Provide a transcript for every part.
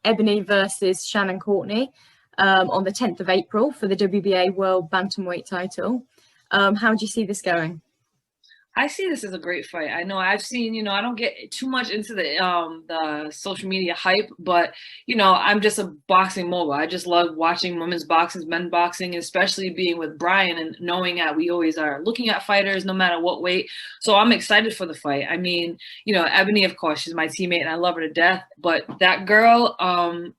Ebanie versus Shannon Courtenay on the 10th of April for the WBA World Bantamweight Title. How do you see this going? I see this as a great fight. I know I've seen, I don't get too much into the social media hype, but I'm just a boxing mogul. I just love watching women's boxing, men's boxing, especially being with Brian and knowing that we always are looking at fighters no matter what weight. So I'm excited for the fight. I mean, Ebanie, of course, she's my teammate and I love her to death. But that girl,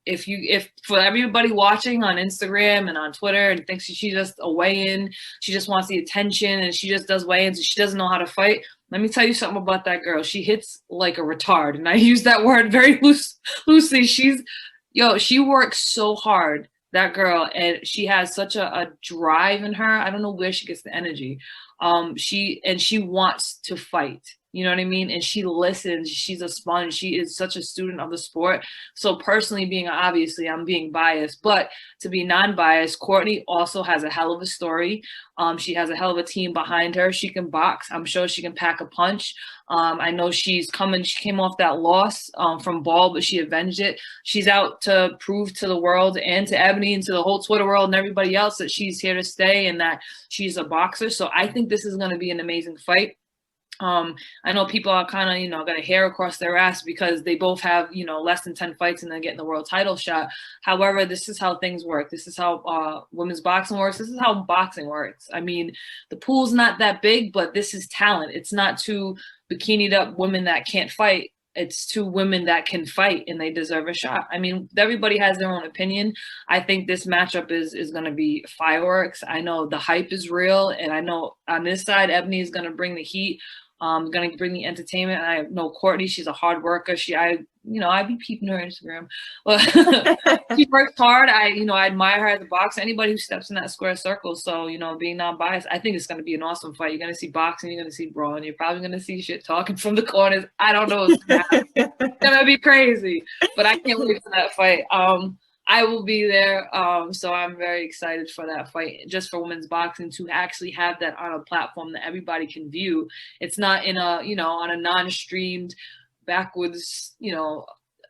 if for everybody watching on Instagram and on Twitter and thinks she's just a weigh-in, she just wants the attention and she just does weigh-ins and she doesn't know how to fight. Let me tell you something about that girl. She hits like a retard, and I use that word very loosely. She works so hard, that girl, and she has such a drive in her. I don't know where she gets the energy. She wants to fight. You know what I mean? And she listens. She's a sponge. She is such a student of the sport. So personally, obviously, I'm being biased, but to be non-biased, Courtney also has a hell of a story. She has a hell of a team behind her. She can box. I'm sure she can pack a punch. I know she came off that loss from Ball, but she avenged it. She's out to prove to the world and to Ebanie and to the whole Twitter world and everybody else that she's here to stay and that she's a boxer. So I think this is going to be an amazing fight. I know people are kind of, got a hair across their ass because they both have, less than 10 fights and then getting the world title shot. However, this is how things work. This is how women's boxing works. This is how boxing works. I mean, the pool's not that big, but this is talent. It's not two bikinied up women that can't fight. It's two women that can fight and they deserve a shot. I mean, everybody has their own opinion. I think this matchup is going to be fireworks. I know the hype is real, and I know on this side, Ebanie is going to bring the heat. Going to bring the entertainment. And I know Courtney, she's a hard worker. I be peeping her Instagram. But she works hard. I admire her as a boxer. Anybody who steps in that square circle. So, being non-biased, I think it's going to be an awesome fight. You're going to see boxing. You're going to see brawling. You're probably going to see shit talking from the corners. I don't know what's going to happen. It's going to be crazy. But I can't wait for that fight. I will be there, so I'm very excited for that fight, just for women's boxing to actually have that on a platform that everybody can view. It's not in a, on a non-streamed, backwoods,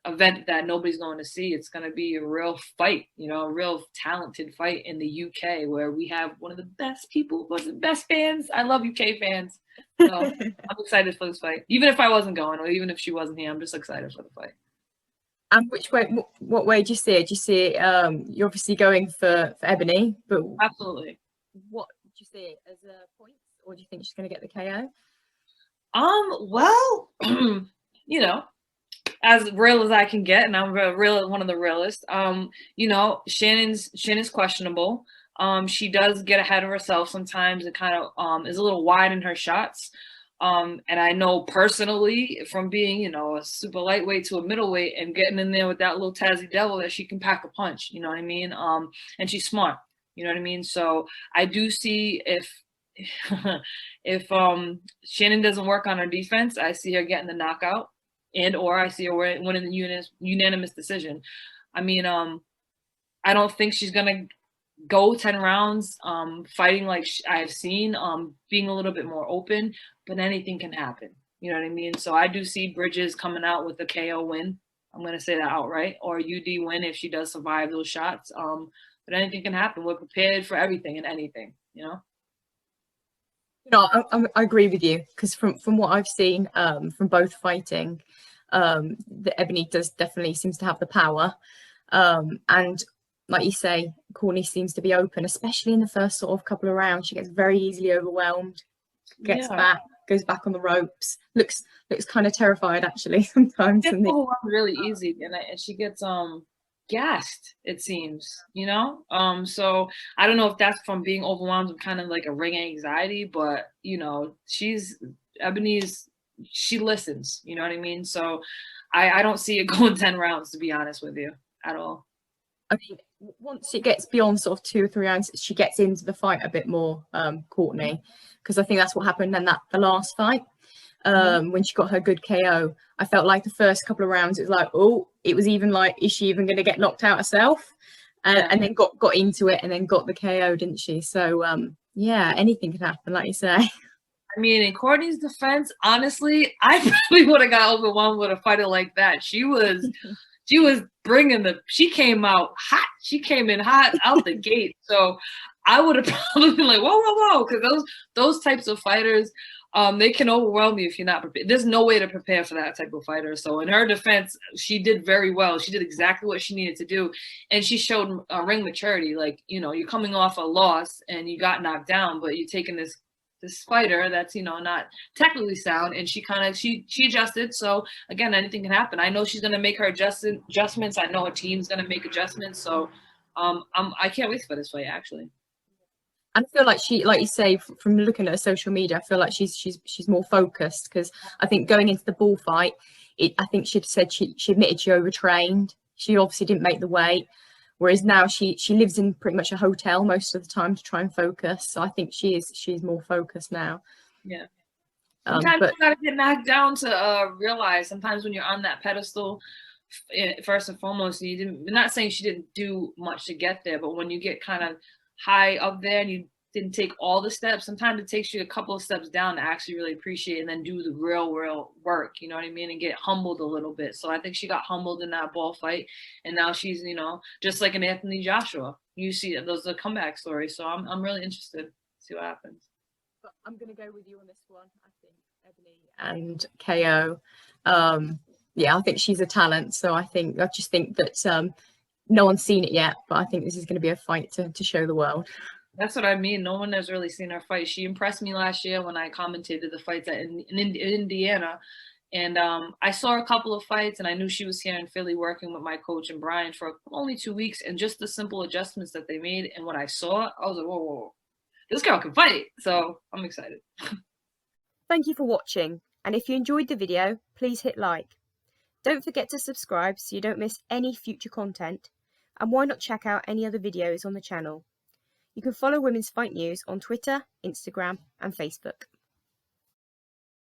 event that nobody's going to see. It's going to be a real fight, a real talented fight in the UK where we have one of the best people, one of the best fans. I love UK fans. So I'm excited for this fight. Even if I wasn't going, or even if she wasn't here, I'm just excited for the fight. And what way do you see it? Do you see it, you're obviously going for Ebanie, but absolutely. What do you see it as a point, or do you think she's going to get the KO? Well, as real as I can get, and I'm one of the realest. Shannon's questionable. She does get ahead of herself sometimes and kind of is a little wide in her shots. And I know personally from being, a super lightweight to a middleweight and getting in there with that little Tazzy devil that she can pack a punch, you know what I mean? And she's smart, you know what I mean? So I do see if Shannon doesn't work on her defense, I see her getting the knockout or I see her winning the unanimous decision. I mean, I don't think she's going to go 10 rounds fighting like I've seen, being a little bit more open, but anything can happen. You know what I mean? So I do see Bridges coming out with a KO win. I'm going to say that outright, or a UD win if she does survive those shots. But anything can happen. We're prepared for everything and anything, I agree with you, because from what I've seen from both fighting, the Ebanie definitely seems to have the power. And like you say, Courtney seems to be open, especially in the first sort of couple of rounds. She gets very easily overwhelmed, goes back on the ropes, looks kind of terrified actually sometimes. Really easy, and she gets gassed, it seems, so I don't know if that's from being overwhelmed with kind of like a ring anxiety, but Ebanie's, she listens, you know what I mean? So I don't see it going 10 rounds, to be honest with you, at all. I mean, once it gets beyond sort of 2 or 3 rounds, she gets into the fight a bit more, Courtney, because I think that's what happened in the last fight. When she got her good KO, I felt like the first couple of rounds, it was like, oh, it was even like, is she even going to get knocked out herself? And then got into it and then got the KO, didn't she? So, yeah, anything can happen, like you say. I mean, in Courtney's defense, honestly, I probably would have got overwhelmed with a fighter like that. She was she was she came out hot. She came in hot out the gate. So I would have probably been like, whoa, whoa, whoa. Because those types of fighters, they can overwhelm you if you're not prepared. There's no way to prepare for that type of fighter. So in her defense, she did very well. She did exactly what she needed to do. And she showed ring maturity. Like, you're coming off a loss and you got knocked down, but you're taking this fighter that's not technically sound, and she adjusted. So again, anything can happen. I know she's going to make her adjustments. I know her team's going to make adjustments. So I can't wait for this fight, actually. I feel like she, like you say, from looking at her social media, I feel like she's more focused, because I think going into the bullfight, I think she'd said she admitted she overtrained. She obviously didn't make the weight, whereas now she lives in pretty much a hotel most of the time to try and focus. So I think she's more focused now. Yeah. Sometimes you gotta get knocked down to realize. Sometimes when you're on that pedestal, first and foremost, I'm not saying she didn't do much to get there, but when you get kind of high up there and you didn't take all the steps, sometimes it takes you a couple of steps down to actually really appreciate and then do the real work, you know what I mean, and get humbled a little bit. So I think she got humbled in that ball fight, and now she's, just like an Anthony Joshua. You see those are comeback stories. So I'm really interested to see what happens. But I'm gonna go with you on this one. I think Ebanie and KO. Yeah, I think she's a talent. So I just think that no one's seen it yet, but I think this is going to be a fight to show the world. That's what I mean. No one has really seen her fight. She impressed me last year when I commentated the fights in Indiana. And I saw a couple of fights, and I knew she was here in Philly working with my coach and Brian for only 2 weeks. And just the simple adjustments that they made and what I saw, I was like, whoa, whoa, this girl can fight. So I'm excited. Thank you for watching. And if you enjoyed the video, please hit like. Don't forget to subscribe so you don't miss any future content. And why not check out any other videos on the channel? You can follow Women's Fight News on Twitter, Instagram, and Facebook.